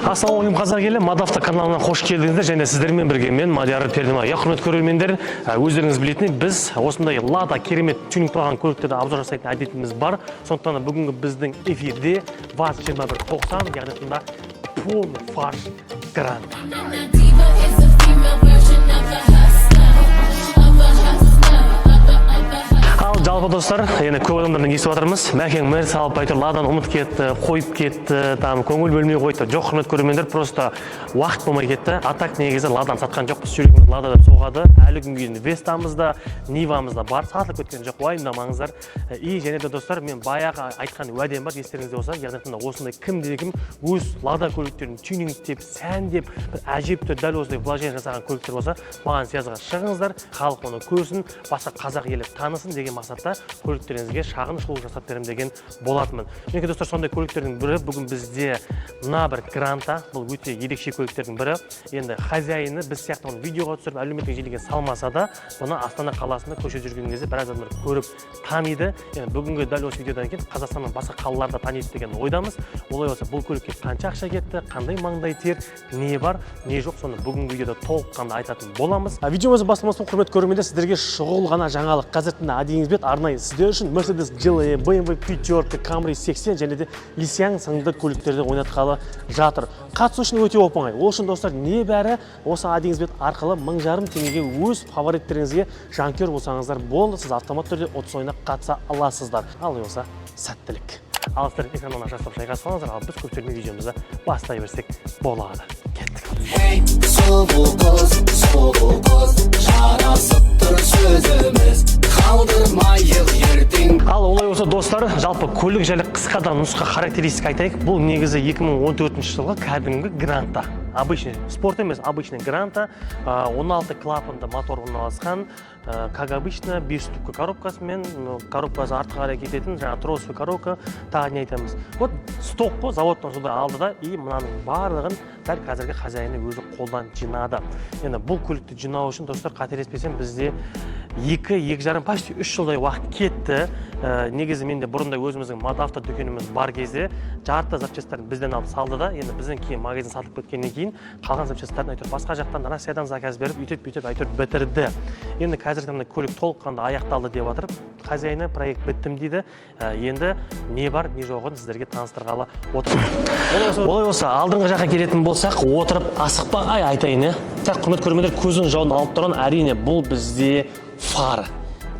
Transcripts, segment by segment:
Ассалаумағалейкум қазақ елі, Мадавта каналына қош келдіңіздер. Және сіздермен бірге мен Мадияр Пердемай. Құрметті көрермендер, өздеріңіз білетіндей, біз осындай Лада керемет тюнинг тұрған көліктерді обзор жасайтын әдетіміз бар. Сондықтан бүгінгі біздің эфирде ВАЗ-2190, яғни полный фарш Гранта. Ал жалпы достар, енді көп адамдардан естіп жатырмыз. Мәкең мэр салып айтыр, Ладан ұмыт кетті, қойып кетті, там көңіл бөлмей қойды. Жоқ, құрметті көрермендер, просто уақыт болмай кетті. Атак негізі Ладан сатқан жоқ, біз жүрегіміз Лада деп соғады. Әлі күнге дейін Вестамызда, Нивамызда бар, сатылып кеткен жоқ, уайымдамаңыздар. И және де достар, мен баяғы айтқан уәдем бар, естеріңізде болса, яғни осындай кім өз Лада көліктерін тюнингтеп, сәндеп, бір әжептәуір дәл осындай вложение жасаған көліктер болса, маған связьға шығыңыздар, халық оны көрсін, басқа қазақ елі танысын деген мақсатта көліктеріңізге шағын шолу жасап беремін деген болатынмын. Менің достар, сондай көліктердің бірі бүгін бізде мына бір Гранта, бұл өте ерекше көліктердің бірі. Енді хозяйыны біз сияқты оны видеоға түсіріп, әлеуметтік желіге салмаса да, бұны Астана қаласында көшеде жүрген кезде біраз адамдар көріп таниды. Енді бүгінгі дәл осы видеодан кейін Қазақстанның басқа қалаларда таниды деген ойдамыз. Олай болса, бұл көлікке қанша ақша кетті, қандай маңдай тер, не бар, не жоқ, соны бүгінгі видеода толыққанды айтатын боламыз. Видеомызды бастамастан құрметті көрермендер, сіздерге шұғыл ғана жаңалық. Қазірдің адиіңіз бет арнайы сіздер үшін Mercedes GLE, BMW 5, Camry 80 және де Лисяң сынды көліктерді ойнатқалы жатыр. Қатысу үшін өте оп-оңай. Ол үшін достар, небәрі осы адиіңіз бет арқылы 1000 теңгеге өз фавориттеріңізге жанкүйер болсаңыздар болды, сіз автомат түрде 30 ойына қатыса аласыздар. Ал болса, сәттілік. Ал сіздер экраннан жастап шайқасып алыңыздар, ал біз көптерме видеомызды бастай берсек болады. Кеттік. Hey, сұлу қыз, жарасып тұр сөзіміз, қалдырмайық ертең. Ал олай болса достар, жалпы көлік жайлы қысқадан нұсқа характеристика айтайық. Бұл негізі 2014 жылғы кәдімгі Гранта. Обычный спорт емес, обычный Гранта, 16 клапанды мотор орналасқан, как обычно 5 ступка коробкасымен, коробкасы артқа қарай кететін, жаңа тросовый коробка, тағы не айтамыз. Вот сток қой, заводтан суда алды да, и мынаның барлығын дәл қазіргі хозяйыны өзі қолдан жинады. Енді бұл көлікті жинау үшін достар, қателеспесем, бізде 2-2,5 почти 3 жылдай уақыт кетті. Негізі менде бұрында өзіміздің Мадавта дүкеніміз бар кезде жарты запчастарын бізден алып салды да, енді бізден кейін магазин сатып кеткеннен кейін қалған запчастарын әйтеуір басқа жақтан Россиядан заказ беріп, үйтіп әйтеуір бітірді. Енді қазіргі таңда көлік толыққанды аяқталды деп жатыр. Хозяйыны проект біттім дейді. Енді не бар, не жоғын сіздерге таныстырғалы отырмын. Олай болса, алдыңғы жаққа келетін болсақ, отырып асықпай айтайын. Құрметті көрермендер, көздің жауын алып тұрған, әрине бұл бізде фара.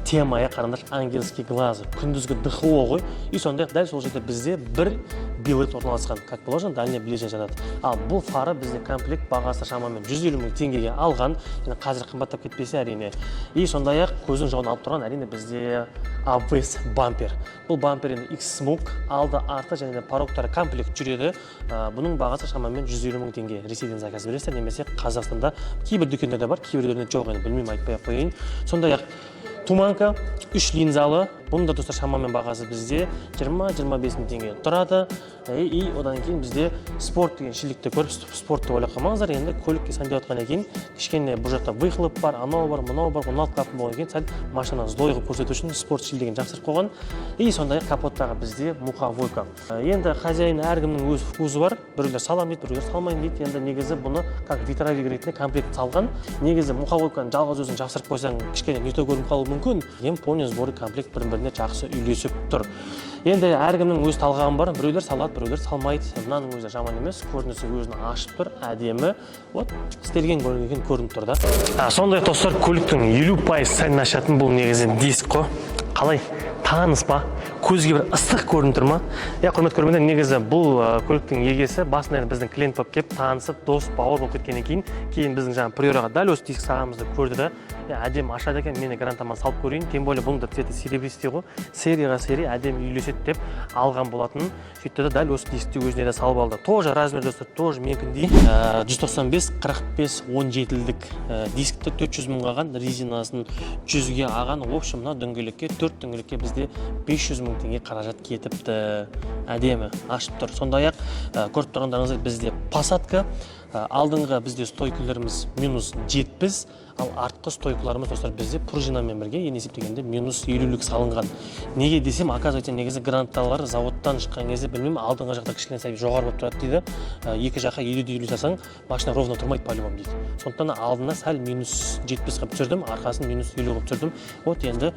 Темая қараңдар, ангельский глазы, күндізгі ДХО ғой. И сондай дәл сол жерде бізде бір билет орналасқан, как положено, дальний ближний жатады. Ал бұл фара бізде комплект бағасы шамамен 150 000 теңгеге алған. Енді қазір қымбаттап кетпесе әрине. И сондай-ақ көздің жауын алып тұрған, әрине бізде ABS бампер. Бұл бампер енді X-Smooth, алды, арты және порогтары комплект жүреді. Бұның бағасы шамамен 150 000 теңге. Ресейден заказ бересіздер, немесе Қазақстанда кейбір дүкендерде бар, кейбіреулерінде жоқ, енді білмеймін, айтпай қояйын. Сондай-ақ Туманка 3 линзалы, бұның да достар шамамен бағасы бізде 20-25 000 теңге тұрады. И одан кейін бізде спорт деген шілікті көріп, спортты ойлап қалмаңыздар. Енді көлікке сәндеп отқаннан кейін кішкене бұл жақта выхлоп бар, анау бар, мынау бар, 16 клапан болған кейін сәл машинаны здойғы көрсету үшін спорт шілдеген жақсырып қойған. И сондай капоттағы бізде муховойка. Енді хозяин әркімнің өз вкусы бар. Біреулер салам дейді, біреулер салмайын дейді. Енді негізі бұны как витровик ретінде комплект салған. Негізі муховойканы жалғыз өзін жақсырып қойсаң, кішкене не то көрініп қалуы мүмкін. Ең полный сборы комплект бірін-біріне жақсы үйлесіп тұр. Енді әркімнің өз талғамы бар. Біреулер салады, біреулер салмайды. Мынаның өзі жаман емес, көрінісі өзін ашып тұр, әдемі. Вот, істелген көрініп тұр да. Сондай достар, көліктің 50% сәнін ашатын бұл негізі диск қой. Қалай? Таныс па? Көзге бір ыстық көрініп тұр ма? Құрметті көрермендер, негізі бұл көліктің егесі басында біздің клиент болып келіп, танысып, дос, бауыр болып кеткеннен кейін біздің жаңа приораға дәл осы диск сағамызды көрді да, әдемі ашады екен, мені Грантаман салып көрейін, тем более бұның да цветі серебристый ғой, серияға серия әдемі үйлеседі деп алған болатын. Сөйтті де дәл осы дискті өзіне де салып алды. Тоже размер достар, тоже менікіндей 195-45-17-лік дискті 400 000 алған, резинасын 100-ге алған. В общем, мына дөңгелекке, 4 дөңгелекке бізде 500 000 теңге қаражат кетіпті. Әдемі ашып тұр. Сондай-ақ көріп тұрғандарыңыздар бізде посадка алдыңғы бізде стойкаларымыз -70, ал артқы стойкаларымыз достар бізде пружинамен бірге ең есептегенде -50 салынған. Неге десем, оказывается, негізі гранаталар заводтан шыққан кезде білмеймін, алдыңғы жақта кішкене сәл жоғары болып тұрады дейді. Екі жаққа 50-50 жасаң, машина ровно тұрмайды по-любому дейді. Сондықтан алдына сәл -70 қылып түсірдім, арқасын -50 қылып түсірдім. Вот енді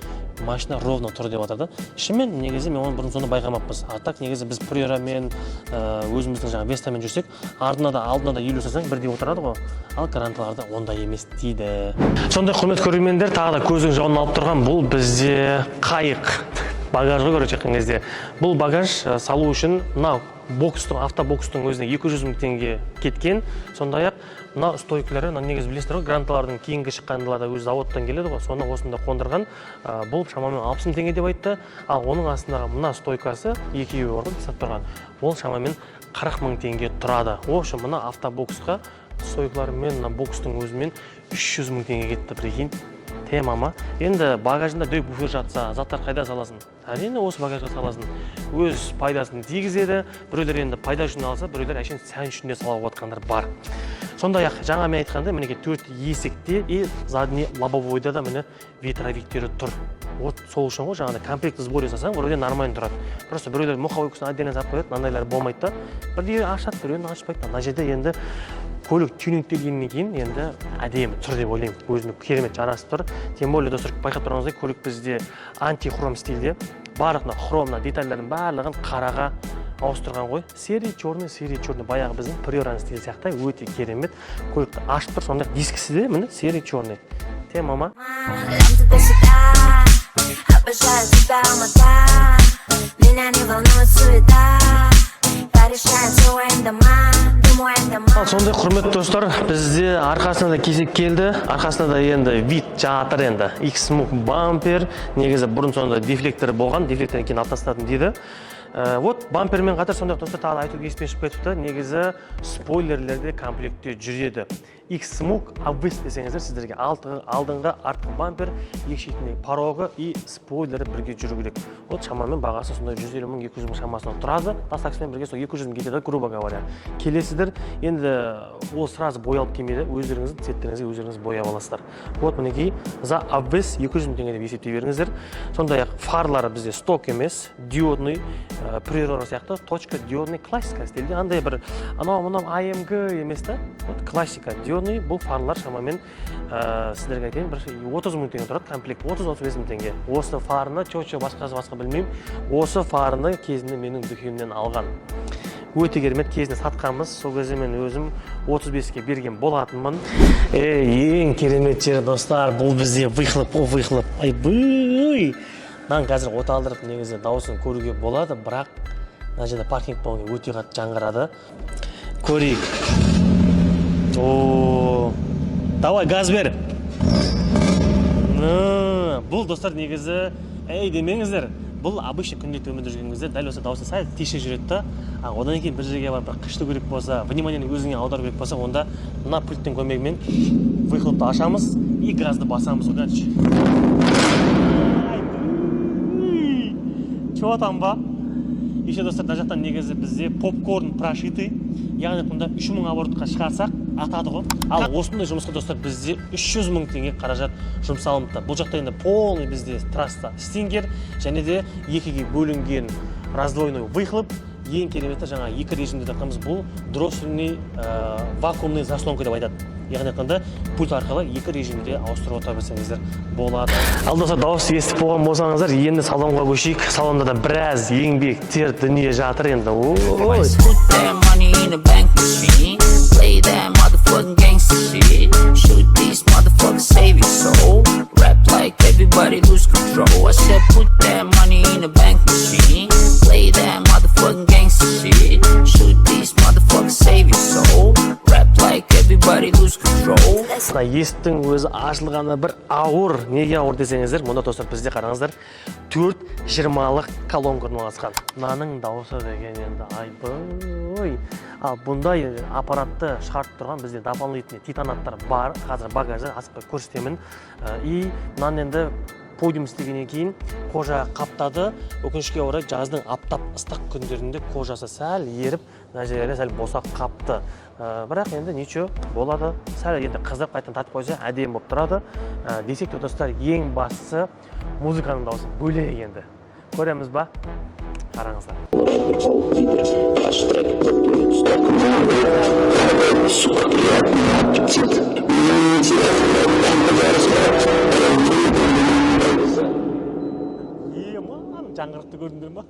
машина ровно тұр деп жатады. Шынымен негізі мен оны бұрын соны байқамаппыз. А так негізі біз Приорамен, өзіміздің жаңа Вестамен жүрсек, алдына да 50 жасаң бірдей отырады ғой. Ал гранаталарда ондай емес дейді. Сондай құрметті көрермендер, тағы да көздің жауын алып тұрған бұл бізде қайық. Багаж ғой көріп жатқан кезде. Бұл багаж салу үшін мынау автобокстың өзіне 200 000 теңге кеткен. Сондай-ақ мына стойкалары, негізі білесіздер ғой, гранаталардың кейінгі шыққандылары өзі заводтан келеді ғой, соны осында қондырған. Бұл шамамен 60 000 теңге деп айтты. Ал оның астындағы мына стойкасы екеуі бар ғой, сатып тұрған. Ол шамамен 40 000 теңге тұрады. О, мына автобоксқа стойкаларымен, мына бокстың өзімен 300 000 теңге кетті, прикинь. Темама. Енді багажында дөй буфер жатса, заттар қайда саласың? Әрине осы багажға саласың. Өз пайдасын тигізеді. Біреулер енді пайда үшін алса, біреулер әшейін сән үшін де салып отқандар бар. Сондай-ақ жаңа мен айтқандай, мінеке 4 есекте и задний лобовойда да міне ветровиктері тұр. Вот сол үшін ғой, жаңағыдай комплектті сбор жасасаң, біреулер нормально тұрады. Просто біреулер муховойкасын отдельно салып қояды, мынандайлар болмайды да. Бірде ашады, біреуін ашпайды. Мына жерде енді көлік тюнингтелгеннен кейін енді әдемі тұр деп ойлаймын. Өзіне керемет жарасып тұр. Тем более достар, байқап тұрғаныңыздай, көлік бізде антихром стильде. Барлығына хромна детальдердің барлығын қараға ауыстырған ғой. Серий черный, баяғы біздің Приораның стилі сияқты өте керемет. Көлікті ашып тұр, сондай дискісі де міне серий черный. Темама. Сондай құрметті достар, бізде арқасына да кесек келді. Арқасына да енді вид жатыр енді. X-Smoke бампер. Негізі бұрын сонда дефлектор болған, дефлектордан кейін алып тастадым дейді. Вот бампермен қатар сондай достар тағы айтуға еспен шығып кетіпті. Негізі спойлерлерде комплектте жүреді. X-Smoke Abyss десеңіздер, сіздерге алдыңғы артқы бампер, екі шетіндегі порогы и спойлері бірге жүру керек. Вот шамамен бағасы сондай 150 000, 200 000 шамасына тұрады. Тастакспен бірге сол 200 000 кетеді, грубо говоря. Келесіздер, енді ол сразу боялып келмейді, өздеріңіздің цветтеріңізге өздеріңіз бояп аласыздар. Вот мінекей за Abyss 200 000 теңге деп есептей беріңіздер. Сондай-ақ фарлары бізде сток емес, диодный, Приора сияқты точка диодный классика стилде. Андай бір анау AMG емес та, классика диодный. Бұл фарлар шамамен сіздерге айтайын, 30 000 теңге тұрады, комплект 30-35 000 теңге. Осы фарыны чочо басқа білмеймін. Осы фарыны кезінде менің дүкенімнен алған. Өте керемет, кезінде сатқанбыз. Сол кезде мен өзім 35-ке берген болатынмын. Ең керемет жері достар, бұл бізде выхлоп. Айбый! Мен қазір оталдырып негізі дауысын көруге болады, бірақ мына жерде паркинг болғаннан өте қатты жаңғырады. Көрейік. Давай газ бер. Бұл достар негізі, демеңіздер, бұл обычный күнделікті өмірде жүрген кезде дәл осы дауысы сәл тише жүреді да. Одан кейін бір жерге барып қышты керек болса, внимание өзіңе аудару керек болса, онда мына пульттің көмегімен выхлопты ашамыз и газды басамыз. Чего там ба? Еще достар, мына жақтан негізі бізде попкорн прошитый. Яғни мұнда 3000 оборотқа шығарсақ атады ғой. Ал осындай жұмысқа достар бізде 300 000 теңге қаражат жұмсалыныпты. Бұл жақта енді полный бізде трасса стингер және де екіге бөлінген раздвоенный выхлоп. Ең кереметі жаңа екі режимде таққанымыз бұл дроссельный вакуумный заслонка деп айтады. Яғни айтқанда пульт арқылы екі режимде ауыстырып отыра білсеңіздер болады. Ал достар, дауыс естіп болған болсаңыздар, енді салонға көшейік. Салонда да біраз еңбек тер дүние жатыр енді. Everybody lose control. I said put that money in the bank machine. Play that motherfucking gangster shit. Shoot these motherfuckers, save your soul. Rap like everybody lose control. Есіктің өзі ашылғаны бір ауыр. Неге ауыр десеңіздер, мұнда достар бізде қараңыздар, 420-лық колонка орналасқан. Мынаның дауысы деген енді айбой. Ал бұндай аппаратты шығарып тұрған бізде дополнительный титанаттар бар. Қазір багажда асықпай көрсетемін. И мынаны енді подиум істегеннен кейін кожа қаптады. Өкінішке орай жаздың аптап ыстық күндерінде кожасы сәл еріп, мына жерлері сәл босап қапты. Бірақ енді ничего болады. Сәл енді қызып қайтадан татып қойса әдемі болып тұрады. Десек те достар, ең бастысы музыканың дауысы бөлек енді. Көреміз ба? Қараңыздар. Жаңғырықты көрдіңдер ма?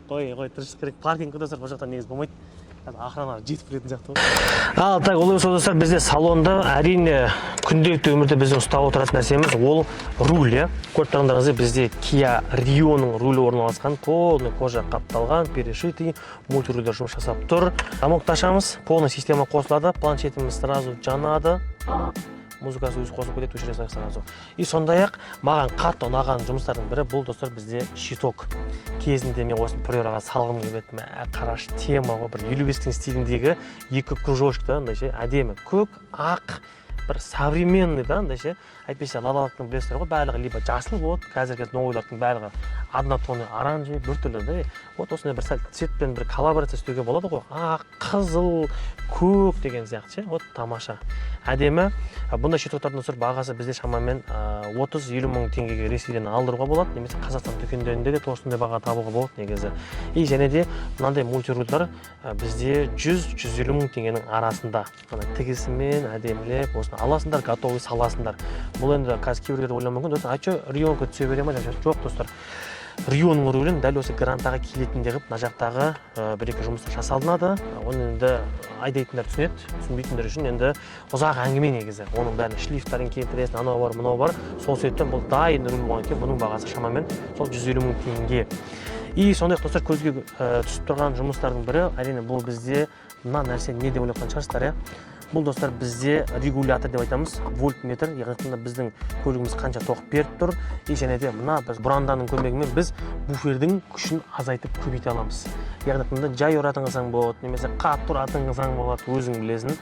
Қой, тырысып керек. Паркинг достар, бұл жақтан негіз болмайды. Охрана жетіп келетін сияқты ғой. Ал так, ол емес достар, бізде салонда әрине күнделікті өмірде біздің ұстап отыратын нәрсеміз ол руль, иә. Көріп тұрғандарыңыздай бізде Kia Rio-ның рулі орналасқан, полный кожа қапталған, перешитый, мультирульдер жұмыс жасап тұр. Замокты ашамыз, полный система қосылады, планшетіміз сразу жанады. Музыкасы өзі қосып кетеді, өшіре сразу. И сондай-ақ маған қатты ұнаған жұмыстардың бірі бұл достар бізде щиток. Кезінде мен осыны приораға салғым келіп еді. Қараш тема ғой, бір 55-тің стиліндегі екі кружочкта, әдемі көк, ақ, бір современный да, әйтпесе лалалықтың білесіздер ғой, барлығы либо жасыл болады, қазіргі новыйлардың барлығы однотонный оранжевый, біртүрлі да. Вот осындай бір сәл цветпен бір коллаборация істеуге болады ғой. Ақ, қызыл, көк деген сияқты, вот тамаша. Әдемі. Бұндай щитоктардың бағасы бізде шамамен 30-50 мың теңгеге Ресейден алдыруға болады, немесе Қазақстан дүкендерінде де осындай баға табуға болады негізі. И және де мынандай мультирульдер бізде 100-150 мың теңгенің арасында. Тігісімен әдемілеп осыны аласыңдар, готовый саласыңдар. Бұл енді қазір кейбіреулер ойлауы мүмкін, достар, айчо Рионға түсе бере ме? Жоқ, достар. Рионың рулін дәл осы грантаға келетіндей қылып, мына жақтағы бір-екі жұмыстар жасалынады. Оны енді айдайтындар түсінеді, түсінбейтіндер үшін енді ұзақ әңгіме негізі. Оның бәрін шлифтарын келтіресін, анау бар, мынау бар. Сол себептен бұл дайын руль болған екен, бұның бағасы шамамен сол 150 мың теңге. И сондай-ақ достар, көзге түсіп тұрған жұмыстардың бірі, әрине бұл бізде мына нәрсе не деп ойлап шығарсыздар, иә? Бұл достар бізде регулятор деп айтамыз, вольтметр, яғни біздің көлігіміз қанша тоқ беріп тұр. И және де мына біз бұранданың көмегімен біз буфердің күшін азайтып көбейте аламыз. Яғни жай ұратыңызаң болады, немесе қатты ұратыңызаң болады, өзің білесің.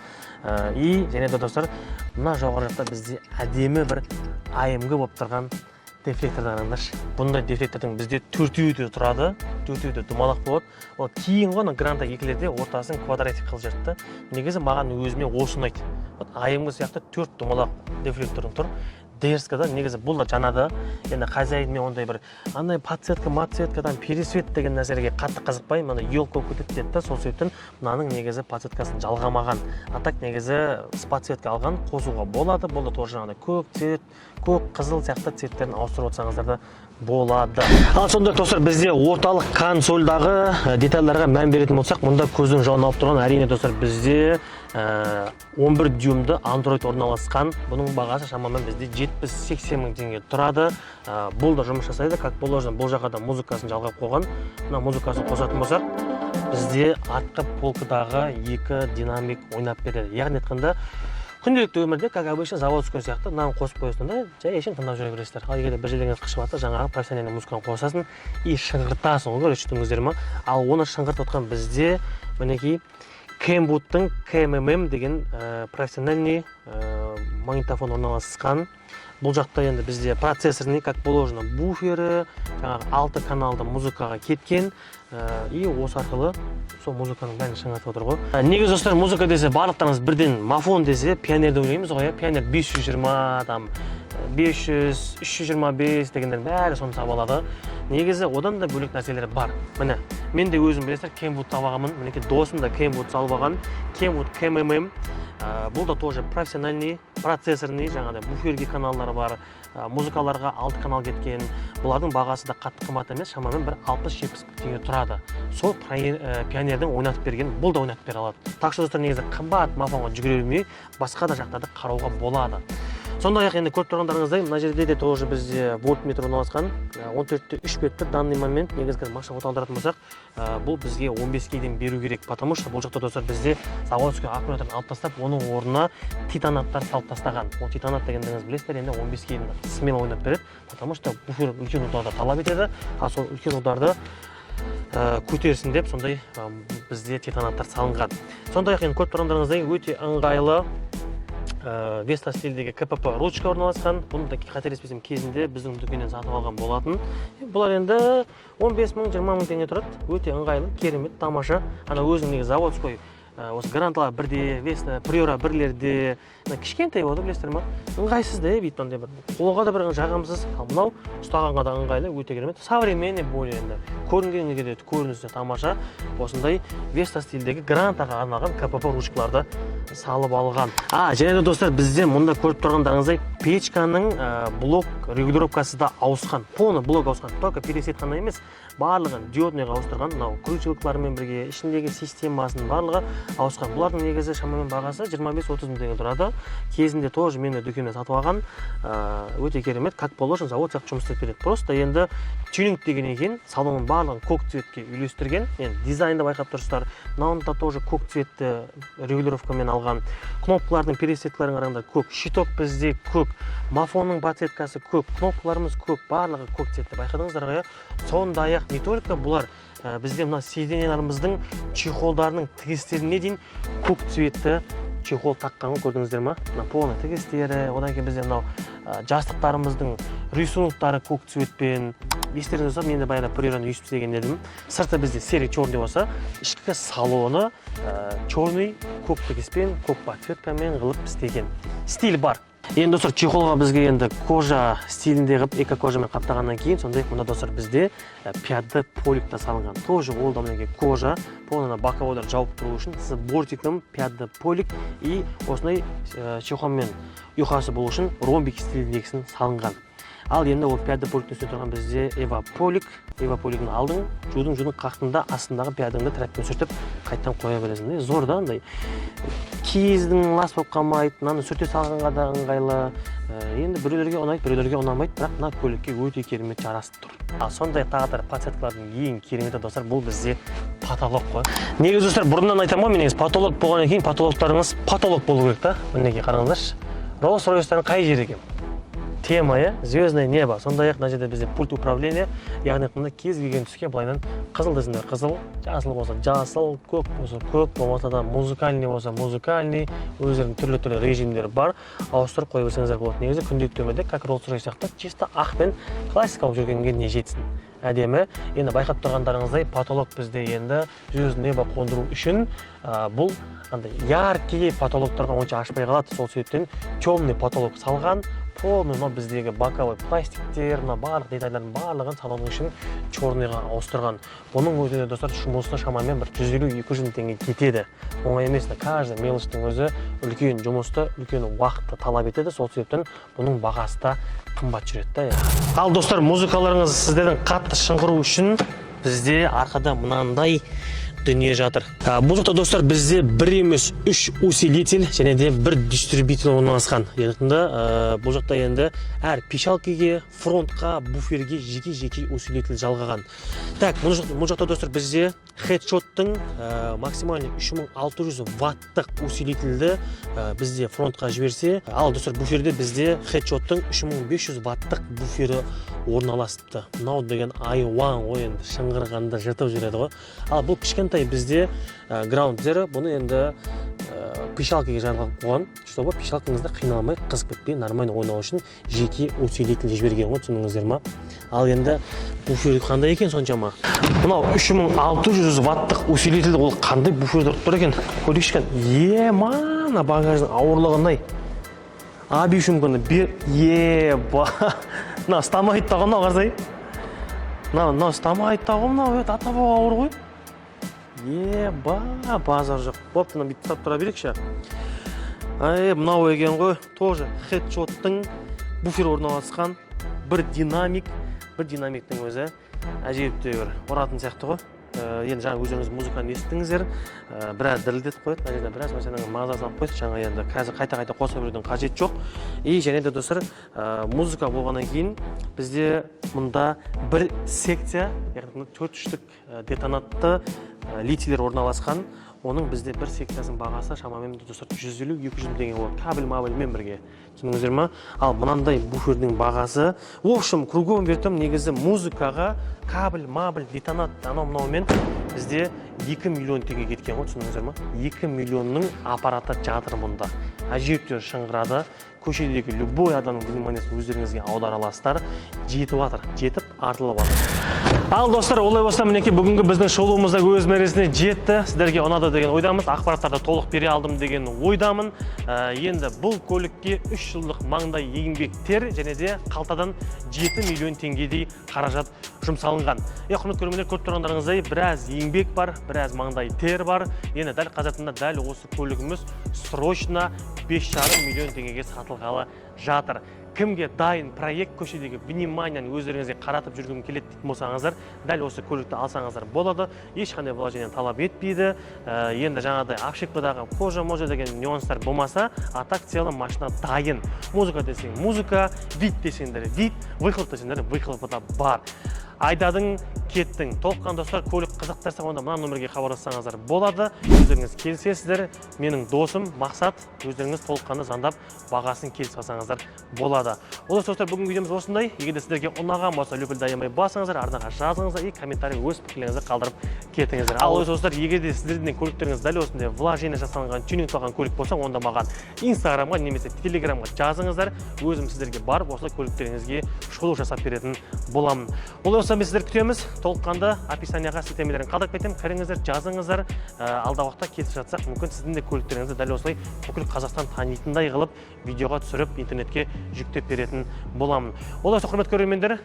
И және де достар, мына жоғары жақта бізде әдемі бір AMG болып тұрған дефлекторды қараңдаршы. Бұндай дефлектордың бізде төртеуі тұрады, төртеуі де думалақ болады. Ол кейін ғана гранта екілерде ортасын квадратик қылып жатты. Негізі маған өзіме осы ұнайды. AMG сияқты 4 думалақ дефлекторың тұр. Дерскада негізі бұл да жанады. Енді хозяин мен ондай бір андай подсветка, матсветкадан пересвет деген нәрселерге қатты қызықпай, мына елка көтіп деді. Сол себептен мынаның негізі подсветкасын жалғамаған. Атак негізі подсветка алған, қосуға болады. Бұл да тоже жаңағыдай көк цвет, көк, қызыл сияқты цветтерін ауыстырып отырсаңыздар да болады. Ал сонда достар, бізде орталық консольдағы детальдарға мән беретін болсақ, мұнда көздің жауын алып тұрған әрине достар, бізде 11 дюймді Android орналасқан. Бұның бағасы шамамен бізде 70-80 мың теңге тұрады. Бұл да жұмыс жасайды, как положено. Бұл жаққа да музыкасын жалғап қойған. Мына музыкасын қосатын болсақ, бізде артқы полкадағы екі динамик ойнап береді. Яғни айтқанда күнделікті өмірде, как обычно, заводской сияқты, мынаны қосып қойсың да, жай ішін тыңдап жүре бересіздер. Ал егер бір жерден қышып жатса, жаңағы профессиональный музыканы қосасың и шыңғыртасың, ғой, түсіндіңіздер ме? Ал оны шыңғыртып отқан бізде мінекей Kenwood'тың KMM деген профессиональный магнитофон орналасқан. Бұл жақта енді бізде процессорный, как положено, буфері, жаңағы 6 каналды музыкаға кеткен. И осы арқылы сол музыканың бәрін шыңғыртып отыр ғой. Негізі достар, музыка десе барлықтарыңыз бірден мафон десе, пионерді ойлаймыз ғой, пионер 520, там 500, 325 дегендер бәрі соны таба алады. Негізі одан да бөлек нәрселер бар. Міне, мен де өзім білесіздер, Kenwood табағамын. Мінекей досым да Kenwood салып алған. Kenwood KMM. Бұл да тоже профессиональный, процессорный, жаңағыдай буферге каналдары бар, музыкаларға 6 канал кеткен. Бұлардың бағасы да қатты қымбат емес, шамамен бір 60-70 теңге тұрады. Сол пионердің ойнатып берген, бұл да ойнатып бере алады. Так что достар, негізі қымбат мафонға жүгіре бермей, басқа да жақтарды қарауға болады. Сондай-ақ енді көріп тұрғандарыңыздай, мына жерде де тоже бізде вольтметр орналасқан, 14-те 3 бет тұр данный момент. Негізгі машина оталдыратын болсақ, бұл бізге 15-ден беру керек, потому что бұл жақта достар бізде заводской аккумуляторын алып тастап, оның орнына титанаттар салып тастаған. Ол титанат дегендеріңіз білесіздер, енді 15-ден смело ойнап береді, потому что буфер үлкен ұлдарды талап етеді, а сол үлкен ұлдарды көтерсін деп, сондай бізде титанаттар салынған. Сондай-ақ енді көріп тұрғандарыңыздай өте ыңғайлы Веста стилдегі КПП ручка орналасқан. Бұны да қателеспесем кезінде біздің дүкеннен сатып алған болатын. Бұлар енді 15 мың, 20 мың теңге тұрады. Өте ыңғайлы, керемет, тамаша. Ана өзінің заводской осы гранталар бірде, Веста Приора бірлерде, кішкентай болды, білесіздер ма? Ыңғайсыз да, бүйтіп андай бір қолға да бір жағымсыз. Ал мынау ұстағанға да ыңғайлы, өте керемет. Современный более енді. Көрінгенге де көрінісі тамаша. Осындай Веста стилдегі грантаға арналған КПП ручкаларды салып алған. Және де достар, бізде мұнда көріп тұрғандарыңыздай печканың блок регулировкасы да ауысқан. Полный блок ауысқан. Только пересет қана емес, барлығын диодныйға ауыстырған. Мынау крючоклармен бірге ішіндегі системасының барлығы ауысқан. Бұлардың негізі шамамен бағасы 25-30 мың теңге тұрады. Кезінде тоже мен дүкеннен сатып алған. Өте керемет, как положено, завод сияқты жұмыс істеп береді. Просто енді тюнинг дегеннен кейін салонның барлығын көк цветке үйлестірген. Енді дизайнды байқап тұрсыздар. Мынауында тоже көк цветті регулировкамен алған. Кнопкалардың пересеткаларын қараңдар, көк. Щиток бізде көк. Мафонның подсветкасы көк. Кнопкаларымыз көк. Барлығы көк цветті. Байқадыңыздар ғой? Сондай-ақ не только бұлар бізде мына сиденьяларымыздың чехолдарының тігістеріне дейін көк цветті чехол таққанын көрдіңіздер ма? Мына полный тігістері, одан кейін бізде мынау жастықтарымыздың рисунктары көк цветпен. Естеріңізде болса, мен де баяғыда Приораны үйсіп істеген дедім. Сырты бізде серый черный болса, ішкі салоны черный көк тігіспен, көк подсветкамен қылып істеген. Стиль бар. Енді достар, чехолға бізге енді кожа стилінде қып, эко-кожамен қаптағаннан кейін, сондай мұнда достар бізде пятый поликта салынған. Тоже ол да мінеге кожа, полына боковойлар жауып тұру үшін с бортиком пятый полик и осындай чехолмен ұйқасы болу үшін ромбик стиліндегісін салынған. Ал енді ол пятый поликтен үстіне тұрған бізде эваполик. Эваполигін алдың, жудың қақтында астындағы пятыңды трәппен сүртіп қайттан қоя бересің. Зор да, андай киіздің лас болып қалмайды, мынаны сүрте салғанға да ыңғайлы. Енді біреулерге ұнайды, біреулерге ұнамайды, бірақ мына көлікке өте керемет жарасып тұр. Сондай тағатар подсветкалардың ең кереметі достар, бұл бізде потолок қой. Негізі достар, бұрыннан айтамын, мен потолок болғаннан кейін потолоктарыңыз потолок болу керек та. Мінекей қараңыздаршы. Rolls-Royce'тың қай жері екен? Тема, звездное небо. Сондай-ақ мына жерде бізде пульт управления, яғни мына кез келген түске былайдан қызыл десеңдер қызыл, жасыл болса жасыл, көк болса көк, болмаса да музыкальный болса музыкальный, өздерінің түрлі режимдері бар. Ауыстырып қойып берсеңіздер болады. Негізі күнделікті өмірде как Rolls-Royce сияқты чисто ақ пен классикалық жүргенге не жетсін. Әдемі. Енді байқап тұрғандарыңыздай потолок бізде енді звездное небо қондыру үшін бұл яркий потолоктарға онша ашпай қалады. Сол себептен темный потолок салған. Полный біздегі боковой пластиктер, барлық детальдардың барлығын салонның үшін черныйға ауыстырған. Бұның өзіне достар жұмысына шамамен бір 150-200 мың теңге кетеді. Оңай емес, каждый мелочтың өзі үлкен жұмысты, үлкен уақытты талап етеді. Сол себептен бұның бағасы да қымбат жүреді. Ал достар, музыкаларыңыз сіздердің қатты шыңғыру үшін бізде арқада мынандай дүние жатыр. Бұл жақта достар бізде бір емес 3 усилитель және де бір дистрибьютор орналасқан. Бұл жақта енді әр пешалкеге, фронтқа, буферге жеке усилитель жалғаған. Так, бұл жақта достар бізде хедшоттың максимальный 3600 ваттық усилительді бізде фронтқа жіберсе, ал достар буферде бізде хедшоттың 3500 ваттық буфері орналасыпты. Мынау деген i1 ойынды шыңғырғанды жыртып жүреді ғой. Ал бұл кішкентай бізде Ground Zero, бұны енді пешалкеге жарғылып қойған, чтобы пешалкаңызда қиналмай, қызып кетпей, нормально ойнау үшін жеке усилитель жіберген ғой, түсініңіздер ма? Ал енді буфер қандай екен соншама? Мынау 3600 ваттық усилитель, ол қандай буфер тұрып тұр екен? Көрейікші екен. Мана багаждың ауырлығындай. Аби үшін күні Мына стамайт тағын мынау қарсай. Мынау стамайт тағын мынау атабау ауыр ғой. Базар жоқ. Бопты, мына бүйтіп тұра берекші. Мынау екен ғой. Тоже хедшоттың буфер орналасқан бір динамиктің өзі әжейіпті ұратын сияқты ғой. Енді жаңа өздеріңіз музыканы естіңіздер, біраз дірілдетіп қойды, мына жерде біраз машинаның мазасын алып қойды, жаңа енді қазір қайта қоса берудің қажет жоқ. Және де достар, музыка болғаннан кейін бізде мұнда бір секция, яғни 4 штук детонатты литилер орналасқан. Оның бізде бір секциясының бағасы шамамен достар 150-200 теңге болады. Кабель-мабельмен бірге. Түсініңіздер ма? Ал мынандай буфердің бағасы, в общем, кругом вертом негізі музыкаға кабель-мабель, детонат, анау-мынаумен бізде 2 миллион теңге кеткен ғой, түсіндіңіздер ма? 2 миллионның аппараты жатыр мұнда. Әжептәуір шыңғырады. Көшедегі любой адамның вниманиесін өздеріңізге аудара аласыздар. Жетіп артылып жатыр. Ал достар, олай болса мінекей бүгінгі біздің шоуымызда өз мәресіне жетті. Сіздерге ұнады деген ойдамыз, ақпараттарды толық бере алдым деген ойдамын. Енді бұл көлікке 3 жылдық маңдай еңбектер және де қалтадан 7 миллион теңгедей қаражат жұмсалынған. Құрметті көрермендер, көріп тұрғандарыңыздай біраз еңбек бар, біраз маңдай тер бар. Енді дәл қазірде дәл осы көлігіміз срочно 5,5 миллион теңгеге сатылғалы жатыр. Кімге дайын проект көшедегі вниманияны өздеріңізге қаратып жүргім келеді дейтін болсаңыздар, дәл осы көлікті алсаңыздар болады. Ешқандай вложение талап етпейді. Енді жаңағыдай ошибкадағы кожа-можа деген нюанстар болмаса, а так целом машина дайын. Музыка десең музыка, вид десеңдер вид, выхлоп десеңдер выхлопы бар. Айдадың, кеттің. Толыққан достар, көлік қызықтырса, онда мына номерге хабарлассаңыздар болады. Өздеріңіз келісесіздер. Менің досым Мақсат, өздеріңіз толыққанды звондап бағасын келісіп алсаңыздар болады. Олар достар, бүгінгі видеомыз осындай. Егер де сіздерге ұнаған болса, löпілді аямай басыңыздар, ардыға жазыңыздар и комментарий өз пікірлеріңізді қалдырып кетіңіздер. Ал достар, егер де сіздердің көліктеріңіз дәл осындай вложение жасалған, тюнингталған көлік болса, онда маған Инстаграмға немесе Телеграмға жазыңыздар. Өзім сіздерге барып, осы көліктеріңізге шолу жасап беретін боламын. Олай болса, біз сіздер күтеміз. Толыққанды описанияға сілтемелерін қалдырып кетемін. Кіріңіздер, жазыңыздар. Алдағы уақытта келісіп жатсақ, мүмкін сіздің де көліктеріңізді дәл осылай бүкіл Қазақстан танитындай қылып, видеоға түсіріп, интернетке жүктеп беретін боламын. Олай болса, құрметті көрермендер,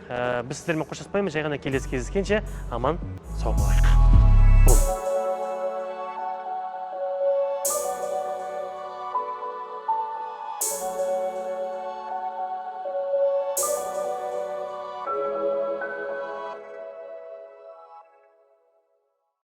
біз сіздермен қоштаспаймыз. Жай ғана келесі кездескенше аман сау болайық.